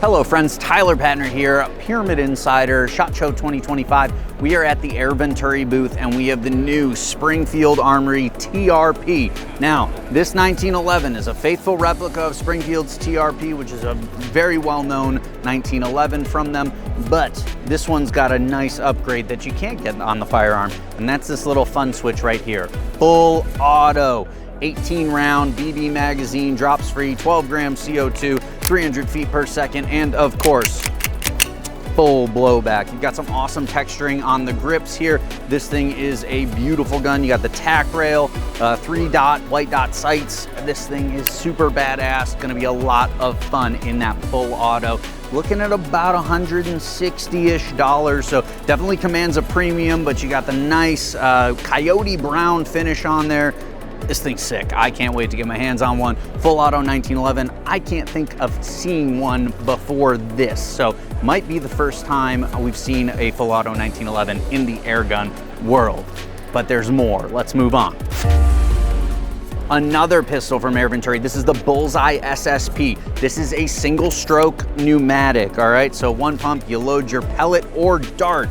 Hello friends, Tyler Patner here, Pyramid Insider, SHOT Show 2025. We are at the Air Venturi booth and we have the new Springfield Armory TRP. Now, this 1911 is a faithful replica of Springfield's TRP, which is a very well-known 1911 from them, but this one's got a nice upgrade that you can't get on the firearm, and that's this little fun switch right here. Full auto. 18 round BB magazine, drops free, 12 grams CO2, 300 feet per second, and of course, full blowback. You've got some awesome texturing on the grips here. This thing is a beautiful gun. You got the tack rail, 3-dot, white dot sights. This thing is super badass. Gonna be a lot of fun in that full auto. Looking at about $160-ish, so definitely commands a premium, but you got the nice coyote brown finish on there. This thing's sick. I can't wait to get my hands on one. Full auto 1911. I can't think of seeing one before this. So might be the first time we've seen a full auto 1911 in the airgun world. But there's more. Let's move on. Another pistol from Air Venturi. This is the Bullseye SSP. This is a single stroke pneumatic, all right? So one pump, you load your pellet or dart,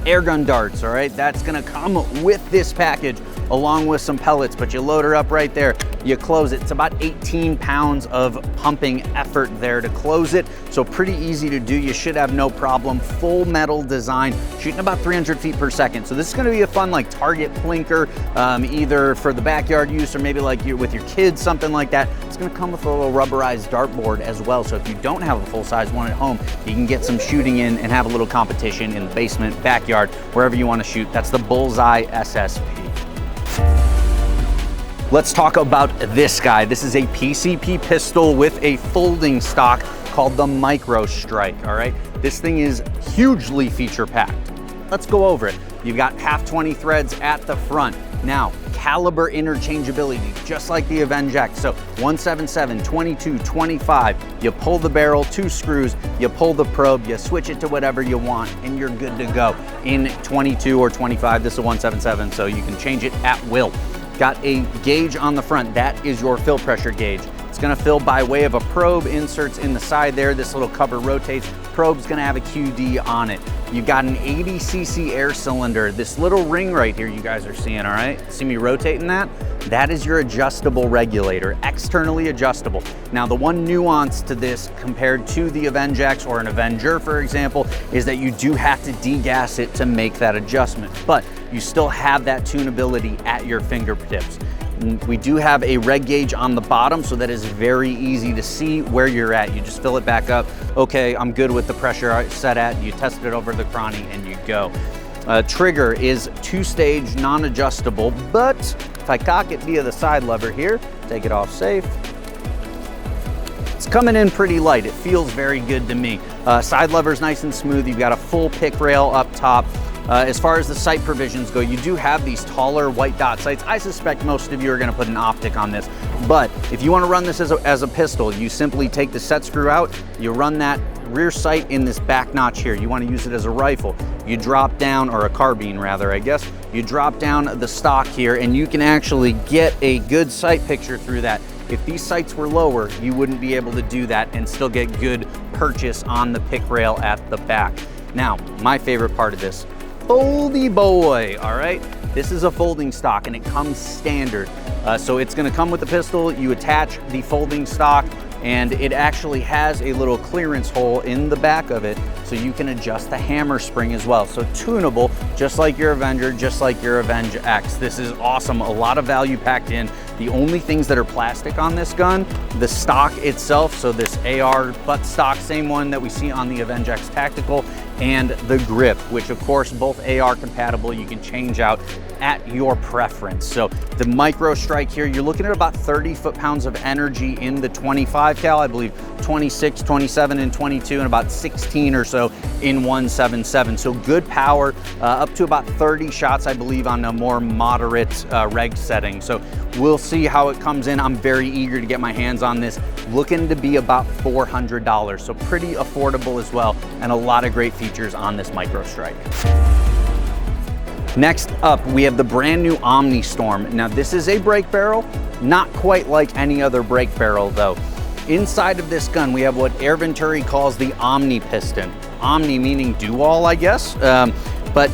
airgun darts, all right? That's gonna come with this package along with some pellets, but you load her up right there, you close it. It's about 18 pounds of pumping effort there to close it, so pretty easy to do. You should have no problem. Full metal design, shooting about 300 feet per second. So this is gonna be a fun like target plinker, either for the backyard use or maybe like with your kids, something like that. It's gonna come with a little rubberized dartboard as well, so if you don't have a full-size one at home, you can get some shooting in and have a little competition in the basement, backyard, wherever you wanna shoot. That's the Bullseye SSP. Let's talk about this guy. This is a PCP pistol with a folding stock called the Micro Strike, all right? This thing is hugely feature packed. Let's go over it. You've got half 20 threads at the front. Now, caliber interchangeability, just like the Avengex. So 177, 22, 25, you pull the barrel, 2 screws, you pull the probe, you switch it to whatever you want, and you're good to go. In 22 or 25, this is a 177, so you can change it at will. Got a gauge on the front. That is your fill pressure gauge. It's gonna fill by way of a probe, inserts in the side there. This little cover rotates. Probe's gonna have a QD on it. You've got an 80 cc air cylinder. This little ring right here you guys are seeing, all right? See me rotating that? That is your adjustable regulator, externally adjustable. Now the one nuance to this compared to the Avengex or an Avenger, for example, is that you do have to degas it to make that adjustment, but you still have that tunability at your fingertips. We do have a reg gauge on the bottom, so that is very easy to see where you're at. You just fill it back up. Okay, I'm good with the pressure I set at. You test it over the chrony and you go. Trigger is 2-stage, non-adjustable, but if I cock it via the side lever here, take it off safe, it's coming in pretty light. It feels very good to me. Side lever's nice and smooth. You've got a full pick rail up top. As far as the sight provisions go, you do have these taller white dot sights. I suspect most of you are gonna put an optic on this, but if you wanna run this as a pistol, you simply take the set screw out, you run that rear sight in this back notch here. You wanna use it as a rifle. You drop down, or a carbine rather, I guess. You drop down the stock here and you can actually get a good sight picture through that. If these sights were lower, you wouldn't be able to do that and still get good purchase on the pick rail at the back. Now, my favorite part of this, foldy boy, all right? This is a folding stock and it comes standard. So it's gonna come with the pistol, you attach the folding stock, and it actually has a little clearance hole in the back of it so you can adjust the hammer spring as well. So tunable, just like your Avenger, just like your Avengex. This is awesome, a lot of value packed in. The only things that are plastic on this gun, the stock itself, so this AR butt stock, same one that we see on the Avengex Tactical, and the grip, which of course both AR compatible, you can change out at your preference. So the Micro Strike here, you're looking at about 30 foot-pounds of energy in the 25 cal, I believe 26, 27, and 22, and about 16 or so in 177. So good power, up to about 30 shots, I believe, on a more moderate reg setting. So we'll see how it comes in. I'm very eager to get my hands on this. Looking to be about $400, so pretty affordable as well, and a lot of great features on this Micro Strike. Next up, we have the brand new Omni Storm. Now this is a break barrel, not quite like any other break barrel though. inside of this gun, we have what Air Venturi calls the Omni piston. Omni meaning do-all, I guess. But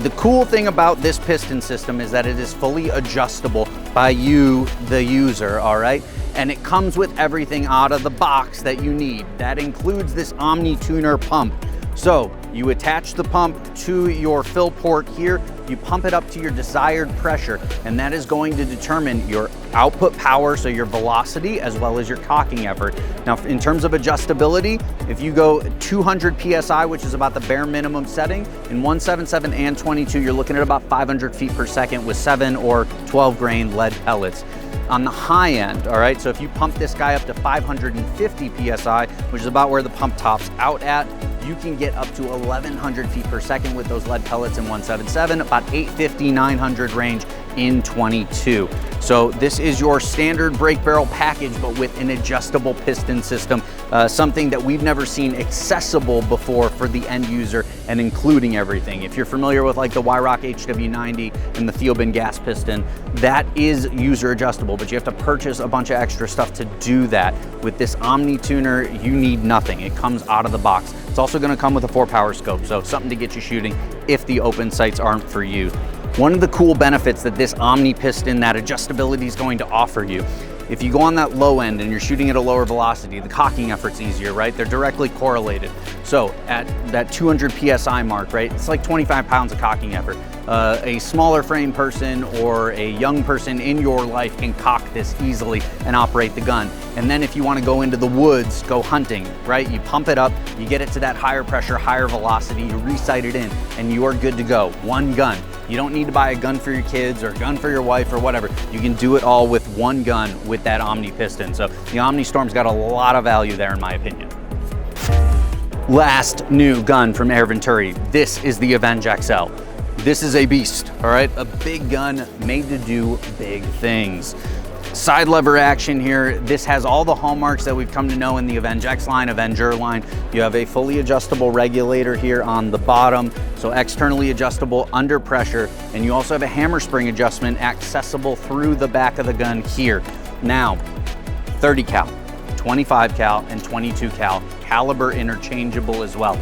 the cool thing about this piston system is that it is fully adjustable by you, the user, all right? And it comes with everything out of the box that you need. That includes this Omni tuner pump. So you attach the pump to your fill port here, you pump it up to your desired pressure, and that is going to determine your output power, so your velocity, as well as your cocking effort. Now, in terms of adjustability, if you go 200 PSI, which is about the bare minimum setting, in 177 and 22, you're looking at about 500 feet per second with 7 or 12 grain lead pellets. On the high end, all right, so if you pump this guy up to 550 PSI, which is about where the pump tops out at, you can get up to 1,100 feet per second with those lead pellets in 177, about 850, 900 range in 22. So this is your standard brake barrel package, but with an adjustable piston system, something that we've never seen accessible before for the end user and including everything. If you're familiar with like the Weirock HW90 and the Theobin gas piston, that is user adjustable, but you have to purchase a bunch of extra stuff to do that. With this Omni tuner, you need nothing. It comes out of the box. It's also going to come with a 4-power scope, so something to get you shooting if the open sights aren't for you. One of the cool benefits that this Omni piston, that adjustability is going to offer you, if you go on that low end and you're shooting at a lower velocity, the cocking effort's easier, right? They're directly correlated. So at that 200 PSI mark, right, it's like 25 pounds of cocking effort. A smaller frame person or a young person in your life can cock this easily and operate the gun. And then if you want to go into the woods, go hunting, right? You pump it up, you get it to that higher pressure, higher velocity, you re-sight it in, and you are good to go. One gun. You don't need to buy a gun for your kids or a gun for your wife or whatever. You can do it all with one gun with that Omni piston. So the Omni Storm's got a lot of value there in my opinion. Last new gun from Air Venturi. This is the Avenge XL. This is a beast, all right? A big gun made to do big things. Side lever action here. This has all the hallmarks that we've come to know in the Avenge X line, Avenger line. You have a fully adjustable regulator here on the bottom, so externally adjustable under pressure, and you also have a hammer spring adjustment accessible through the back of the gun here. Now, 30 cal, 25 cal, and 22 cal, caliber interchangeable as well.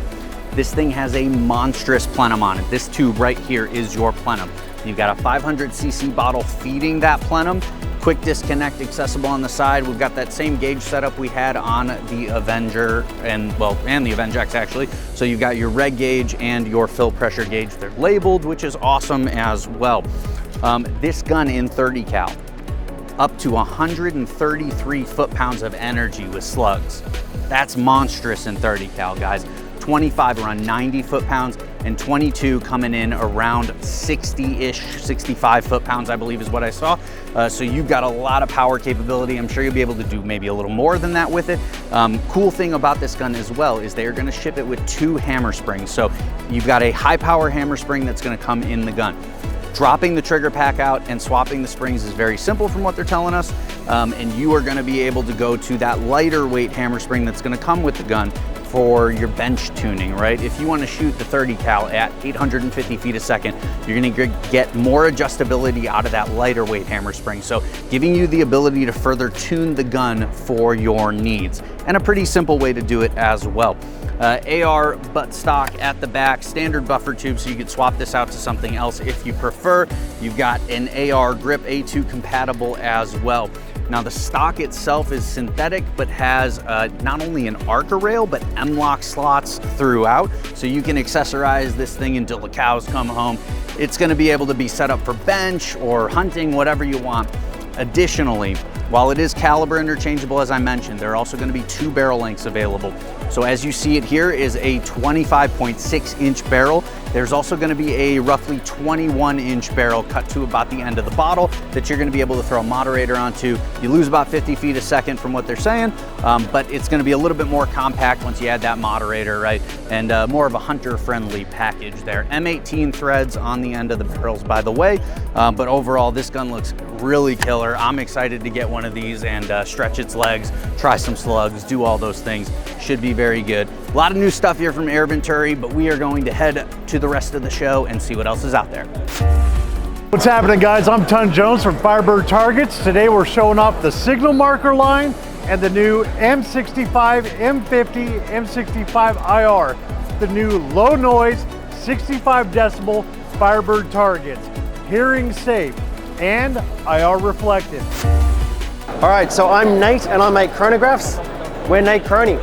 This thing has a monstrous plenum on it. This tube right here is your plenum. You've got a 500cc bottle feeding that plenum. Quick disconnect accessible on the side. We've got that same gauge setup we had on the Avenger and the Avenge X actually. So you've got your reg gauge and your fill pressure gauge. They're labeled, which is awesome as well. This gun in 30 cal, up to 133 foot-pounds of energy with slugs. That's monstrous in 30 cal, guys. 25 around 90 foot-pounds, and 22 coming in around 60-ish, 65 foot-pounds, I believe is what I saw. So you've got a lot of power capability. I'm sure you'll be able to do maybe a little more than that with it. Cool thing about this gun as well is they are gonna ship it with 2 hammer springs. So you've got a high power hammer spring that's gonna come in the gun. Dropping the trigger pack out and swapping the springs is very simple from what they're telling us. And you are gonna be able to go to that lighter weight hammer spring that's gonna come with the gun for your bench tuning, right? If you want to shoot the 30 cal at 850 feet a second, you're going to get more adjustability out of that lighter weight hammer spring. So giving you the ability to further tune the gun for your needs, and a pretty simple way to do it as well. AR buttstock at the back, standard buffer tube, so you could swap this out to something else if you prefer. You've got an AR grip, A2 compatible as well. Now the stock itself is synthetic, but has not only an ARCA rail, but M-LOK slots throughout. So you can accessorize this thing until the cows come home. It's gonna be able to be set up for bench or hunting, whatever you want. Additionally, while it is caliber interchangeable, as I mentioned, there are also gonna be 2 barrel lengths available. So as you see it here is a 25.6-inch barrel. There's also gonna be a roughly 21-inch barrel cut to about the end of the bottle that you're gonna be able to throw a moderator onto. You lose about 50 feet a second from what they're saying, but it's gonna be a little bit more compact once you add that moderator, right? And more of a hunter-friendly package there. M18 threads on the end of the barrels, by the way, but overall, this gun looks really killer. I'm excited to get one of these and stretch its legs, try some slugs, do all those things. Should be very good. A lot of new stuff here from Air Venturi, but we are going to head to the rest of the show and see what else is out there. What's happening, guys? I'm Ton Jones from Firebird Targets. Today we're showing off the Signal Marker line and the new M65, M50, M65 IR, the new low noise 65 decibel Firebird targets, hearing safe and IR reflective. All right, so I'm Nate and I make chronographs. We're Nate Chrony.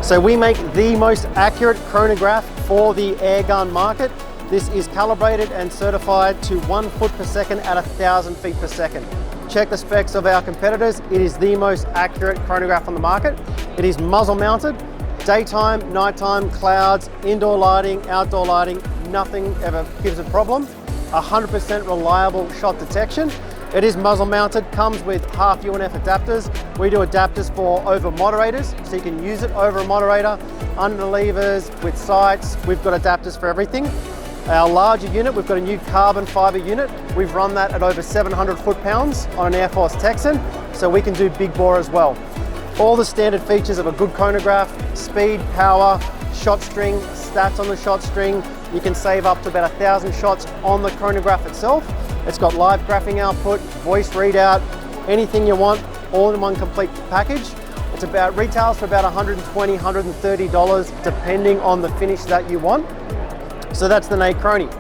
So we make the most accurate chronograph for the airgun market. This is calibrated and certified to 1 foot per second at 1,000 feet per second. Check the specs of our competitors. It is the most accurate chronograph on the market. It is muzzle mounted, daytime, nighttime, clouds, indoor lighting, outdoor lighting, nothing ever gives a problem. 100% reliable shot detection. It is muzzle mounted, comes with half UNF adapters. We do adapters for over moderators, so you can use it over a moderator, under levers, with sights. We've got adapters for everything. Our larger unit, we've got a new carbon fiber unit. We've run that at over 700 foot-pounds on an Air Force Texan, so we can do big bore as well. All the standard features of a good chronograph: speed, power, shot string, stats on the shot string. You can save up to about 1,000 shots on the chronograph itself. It's got live graphing output, voice readout, anything you want, all in one complete package. It's about retails for about $120, $130, depending on the finish that you want. So that's the Nate Chrony.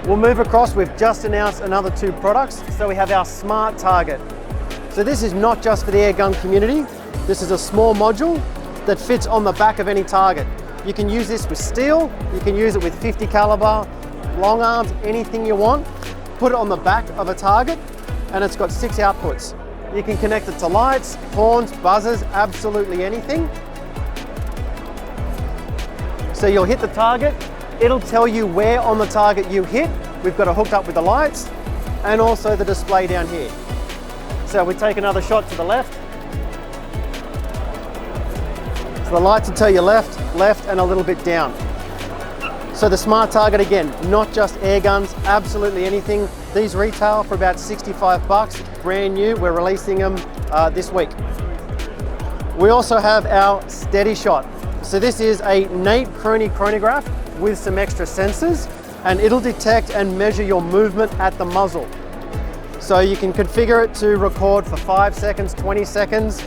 We'll move across. We've just announced another 2 products. So we have our Smart Target. So this is not just for the airgun community. This is a small module that fits on the back of any target. You can use this with steel, you can use it with 50 caliber, long arms, anything you want. Put it on the back of a target, and it's got 6 outputs. You can connect it to lights, horns, buzzers, absolutely anything. So you'll hit the target, it'll tell you where on the target you hit. We've got it hooked up with the lights and also the display down here. So we take another shot to the left. So the lights will tell you left, left, and a little bit down. So the Smart Target, again, not just air guns, absolutely anything. These retail for about 65 bucks, brand new. We're releasing them this week. We also have our Steady Shot. So this is a Nate Chrony chronograph with some extra sensors, and it'll detect and measure your movement at the muzzle. So you can configure it to record for 5 seconds, 20 seconds.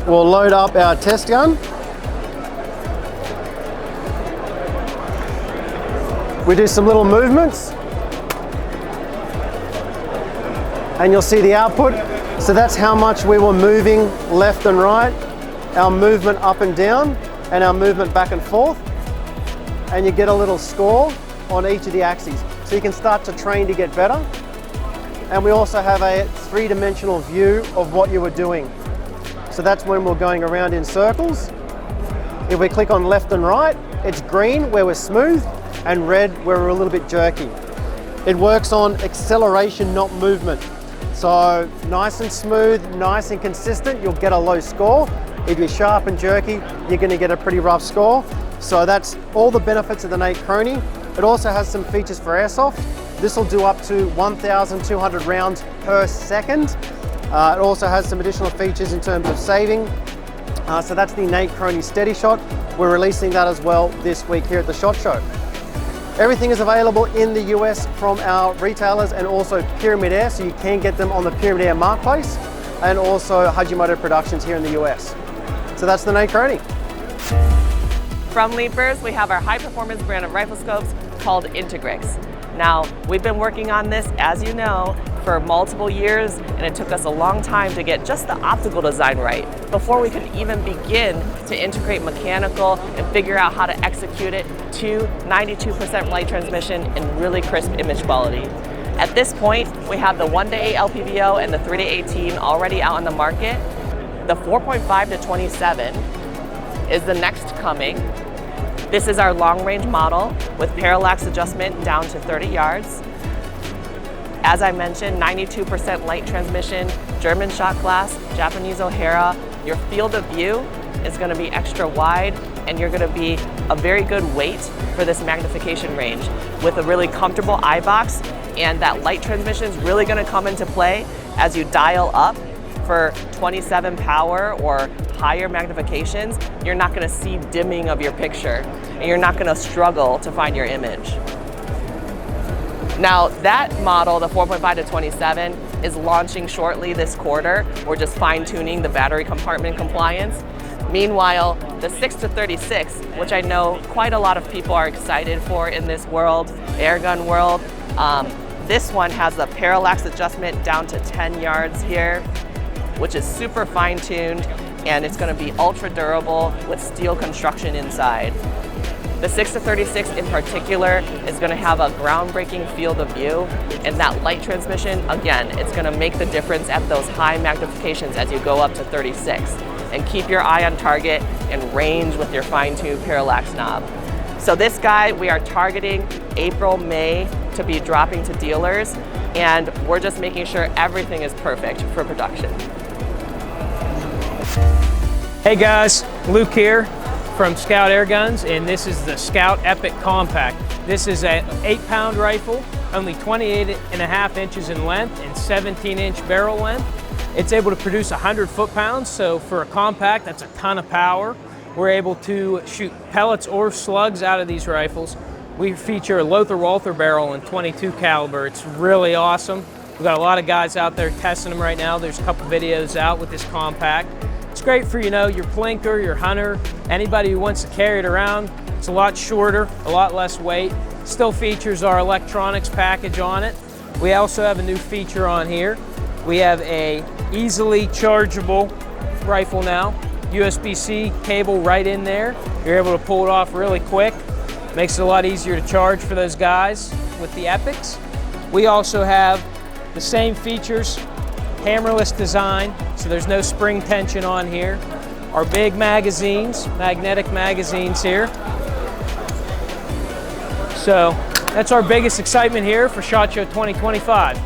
We'll load up our test gun. We do some little movements, and you'll see the output. So that's how much we were moving left and right, our movement up and down, and our movement back and forth. And you get a little score on each of the axes. So you can start to train to get better. And we also have a 3-dimensional view of what you were doing. So that's when we're going around in circles. If we click on left and right, it's green where we're smooth and red where we're a little bit jerky. It works on acceleration, not movement. So nice and smooth, nice and consistent, you'll get a low score. If you're sharp and jerky, you're gonna get a pretty rough score. So that's all the benefits of the Nate Chrony. It also has some features for airsoft. This will do up to 1,200 rounds per second. It also has some additional features in terms of saving. So that's the Nate Chrony Steady Shot. We're releasing that as well this week here at the SHOT Show. Everything is available in the US from our retailers and also Pyramyd Air, so you can get them on the Pyramyd Air marketplace, and also Hajimoto Productions here in the US. So that's the Nate Chrony. From Leapers, we have our high-performance brand of rifle scopes called Integrix. Now, we've been working on this, as you know, for multiple years, and it took us a long time to get just the optical design right before we could even begin to integrate mechanical and figure out how to execute it to 92% light transmission and really crisp image quality. At this point, we have the 1-to-8 LPVO and the 3-to-18 already out on the market. The 4.5 to 27 is the next coming. This is our long-range model with parallax adjustment down to 30 yards. As I mentioned, 92% light transmission, German shot glass, Japanese O'Hara. Your field of view is going to be extra wide, and you're going to be a very good weight for this magnification range with a really comfortable eye box, and that light transmission is really going to come into play as you dial up for 27 power or higher magnifications. You're not going to see dimming of your picture, and you're not going to struggle to find your image. Now that model, the 4.5 to 27, is launching shortly this quarter. We're just fine-tuning the battery compartment compliance. Meanwhile, the 6 to 36, which I know quite a lot of people are excited for in this world, airgun world, this one has a parallax adjustment down to 10 yards here, which is super fine-tuned, and it's going to be ultra durable with steel construction inside. The 6 to 36 in particular is going to have a groundbreaking field of view, and that light transmission, again, it's going to make the difference at those high magnifications as you go up to 36. And keep your eye on target and range with your fine-tuned parallax knob. So this guy, we are targeting April, May to be dropping to dealers, and we're just making sure everything is perfect for production. Hey guys, Luke here from Scout Airguns, and this is the Scout Epic Compact. This is an 8-pound rifle, only 28.5 inches in length and 17-inch barrel length. It's able to produce 100 foot-pounds, so for a compact, that's a ton of power. We're able to shoot pellets or slugs out of these rifles. We feature a Lothar Walther barrel in .22 caliber. It's really awesome. We've got a lot of guys out there testing them right now. There's a couple videos out with this compact. It's great for, you know, your plinker, your hunter, anybody who wants to carry it around. It's a lot shorter, a lot less weight. Still features our electronics package on it. We also have a new feature on here. We have a easily chargeable rifle now. USB-C cable right in there. You're able to pull it off really quick. Makes it a lot easier to charge for those guys with the Epics. We also have the same features, hammerless design, so there's no spring tension on here. Our big magazines, magnetic magazines here. So that's our biggest excitement here for SHOT Show 2025.